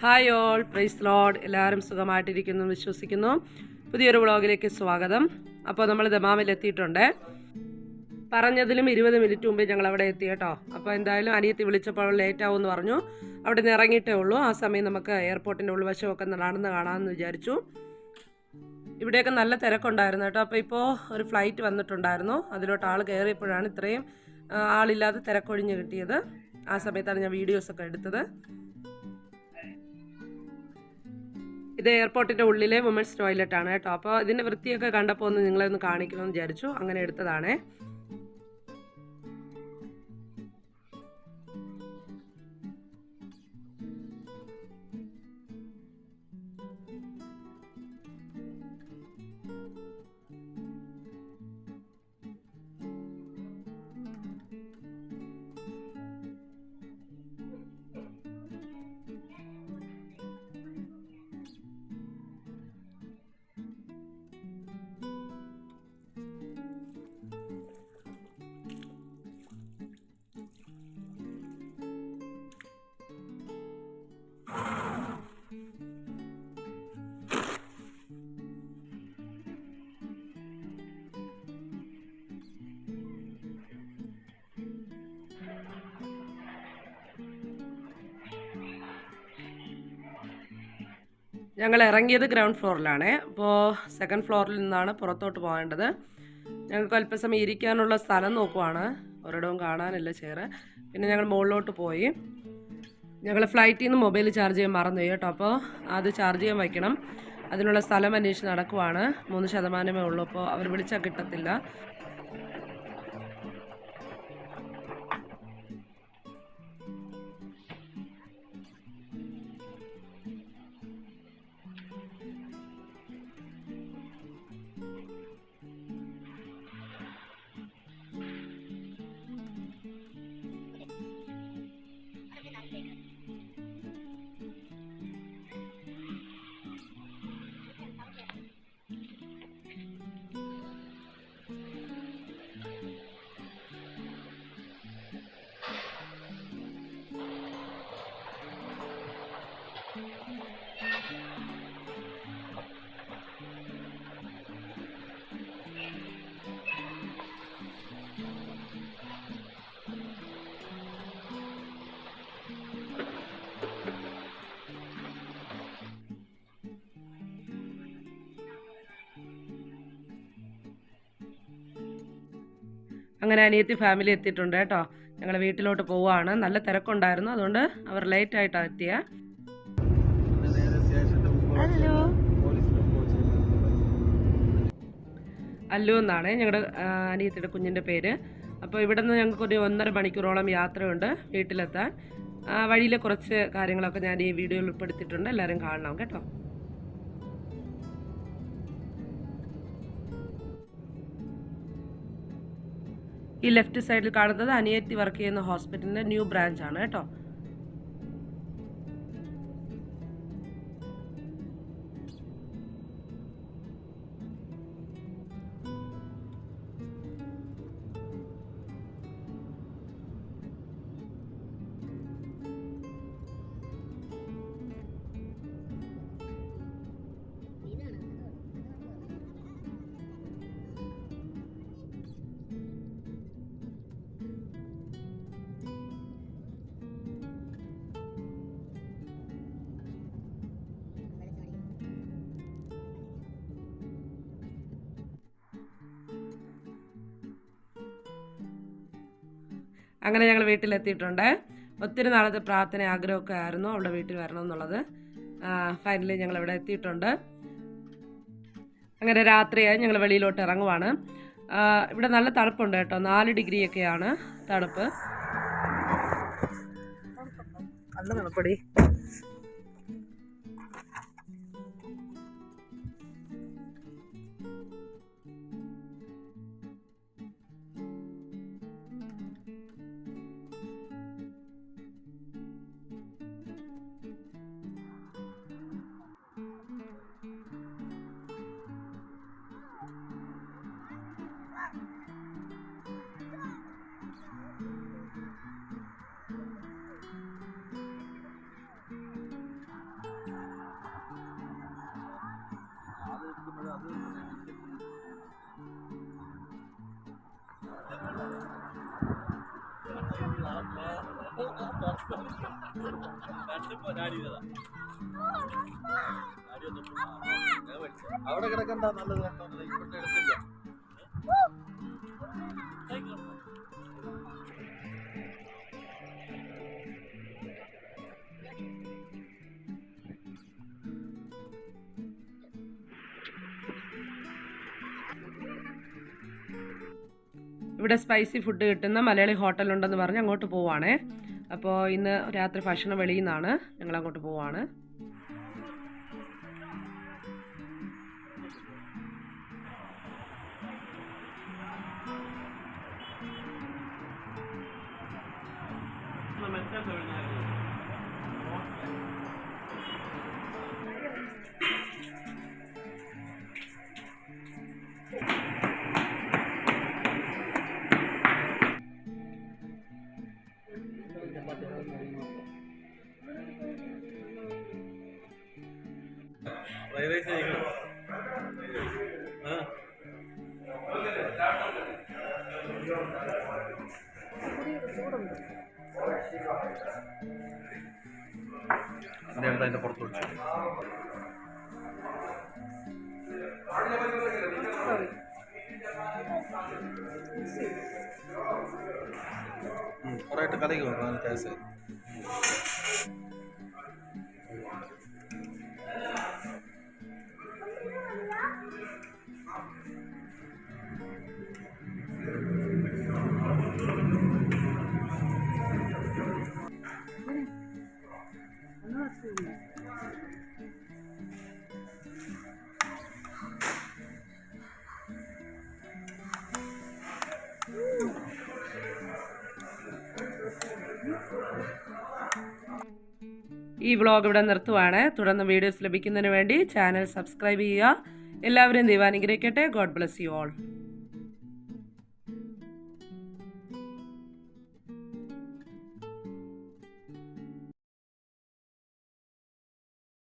Hi all, praise Lord. എല്ലാവരും സുഖമായിട്ടിരിക്കുന്നു വിശ്വസിക്കുന്നു. പുതിയൊരു വ്ളോഗിലേക്ക് സ്വാഗതം. അപ്പോൾ നമ്മൾ ദമാമിൽ എത്തിയിട്ടുണ്ട്. പറഞ്ഞതിലും 20 മിനിറ്റ് മുമ്പേ ഞങ്ങൾ അവിടെ എത്തി കേട്ടോ. അപ്പോൾ എന്തായാലും അനിയത്തി വിളിച്ചപ്പോൾ ലേറ്റ് ആവുമെന്ന് പറഞ്ഞു. അവിടെ നിന്ന് ഇറങ്ങിയിട്ടേ ഉള്ളൂ. ആ സമയം നമുക്ക് എയർപോർട്ടിൻ്റെ ഉൾവശമൊക്കെ നടന്ന് കാണാമെന്ന് വിചാരിച്ചു. ഇവിടെയൊക്കെ നല്ല തിരക്കുണ്ടായിരുന്നു കേട്ടോ. അപ്പോൾ ഇപ്പോൾ ഒരു ഫ്ലൈറ്റ് വന്നിട്ടുണ്ടായിരുന്നു. അതിലോട്ട് ആൾ കയറിയപ്പോഴാണ് ഇത്രയും ആളില്ലാതെ തിരക്കൊഴിഞ്ഞ് കിട്ടിയത്. ആ സമയത്താണ് ഞാൻ വീഡിയോസൊക്കെ എടുത്തത്. ഇത് എയർപോർട്ടിൻ്റെ ഉള്ളിലെ വുമൻസ് ടോയ്ലറ്റ് ആണ് കേട്ടോ. അപ്പോൾ ഇതിൻ്റെ വൃത്തിയൊക്കെ കണ്ടപ്പോൾ ഒന്ന് നിങ്ങളെ ഒന്ന് കാണിക്കണമെന്ന് വിചാരിച്ചു. അങ്ങനെ എടുത്തതാണേ. ഞങ്ങൾ ഇറങ്ങിയത് ഗ്രൗണ്ട് ഫ്ലോറിലാണ്. അപ്പോൾ സെക്കൻഡ് ഫ്ലോറിൽ നിന്നാണ് പുറത്തോട്ട് പോകേണ്ടത്. ഞങ്ങൾക്ക് അല്പസമയം ഇരിക്കാനുള്ള സ്ഥലം നോക്കുവാണ്. ഒരിടവും കാണാനില്ല ചെയർ. പിന്നെ ഞങ്ങൾ മുകളിലോട്ട് പോയി. ഞങ്ങൾ ഫ്ലൈറ്റിൽ നിന്ന് മൊബൈൽ ചാർജ് ചെയ്യാൻ മറന്നു കേട്ടോ. അപ്പോൾ അത് ചാർജ് ചെയ്യാൻ വയ്ക്കണം. അതിനുള്ള സ്ഥലം അന്വേഷിച്ച് നടക്കുവാണ്. 3% ഉള്ളൂ. അപ്പോൾ അവർ വിളിച്ചാൽ കിട്ടത്തില്ല. അങ്ങനെ അനിയത്തി ഫാമിലി എത്തിയിട്ടുണ്ട് കേട്ടോ. ഞങ്ങൾ വീട്ടിലോട്ട് പോവുകയാണ്. നല്ല തിരക്കുണ്ടായിരുന്നു, അതുകൊണ്ട് അവർ ലേറ്റ് ആയിട്ടാണ് എത്തിയ. അല്ലു എന്നാണ് ഞങ്ങളുടെ അനിയത്തിയുടെ കുഞ്ഞിൻ്റെ പേര്. അപ്പോൾ ഇവിടെ നിന്ന് ഞങ്ങൾക്കൊരു 1.5 മണിക്കൂറോളം യാത്രയുണ്ട് വീട്ടിലെത്താൻ. വഴിയിലെ കുറച്ച് കാര്യങ്ങളൊക്കെ ഞാൻ ഈ വീഡിയോയിൽ ഉൾപ്പെടുത്തിയിട്ടുണ്ട്. എല്ലാവരും കാണണം കേട്ടോ. ഈ ലെഫ്റ്റ് സൈഡിൽ കാണുന്നത് അനിയത്തി വർക്ക് ചെയ്യുന്ന ഹോസ്പിറ്റലിൻ്റെ ന്യൂ ബ്രാഞ്ച് ആണ് കേട്ടോ. അങ്ങനെ ഞങ്ങൾ വീട്ടിലെത്തിയിട്ടുണ്ട്. ഒത്തിരി നാളത്തെ പ്രാർത്ഥന ആഗ്രഹമൊക്കെ ആയിരുന്നു അവിടെ വീട്ടിൽ വരണം എന്നുള്ളത്. ഫൈനലി ഞങ്ങൾ ഇവിടെ എത്തിയിട്ടുണ്ട്. അങ്ങനെ രാത്രിയായി ഞങ്ങൾ വെളിയിലോട്ട് ഇറങ്ങുവാണ്. ഇവിടെ നല്ല തണുപ്പുണ്ട് കേട്ടോ. 4 ഡിഗ്രിയൊക്കെയാണ് തണുപ്പ്. നല്ല തണുപ്പടി. അവിടെ കിടക്കണ്ട നല്ലത് ഇവിടെ എടുത്തില്ല. ഇവിടെ സ്പൈസി ഫുഡ് കിട്ടുന്ന മലയാളി ഹോട്ടലുണ്ടെന്ന് പറഞ്ഞ് അങ്ങോട്ട് പോവാണേ. അപ്പോൾ ഇന്ന് രാത്രി ഭക്ഷണം വെളിയിൽ നിന്നാണ്, ഞങ്ങൾ അങ്ങോട്ട് പോവാണ്. അതിന്റെ പുറത്ത് വെച്ചു കുറേ കലയ്ക്ക് വെക്കണം കേസ്. ഈ വ്ളോഗ് ഇവിടെ നിർത്തുവാണ്. തുടർന്ന് വീഡിയോസ് ലഭിക്കുന്നതിന് വേണ്ടി ചാനൽ സബ്സ്ക്രൈബ് ചെയ്യുക. എല്ലാവരും ദൈവം അനുഗ്രഹിക്കട്ടെ. God bless you all.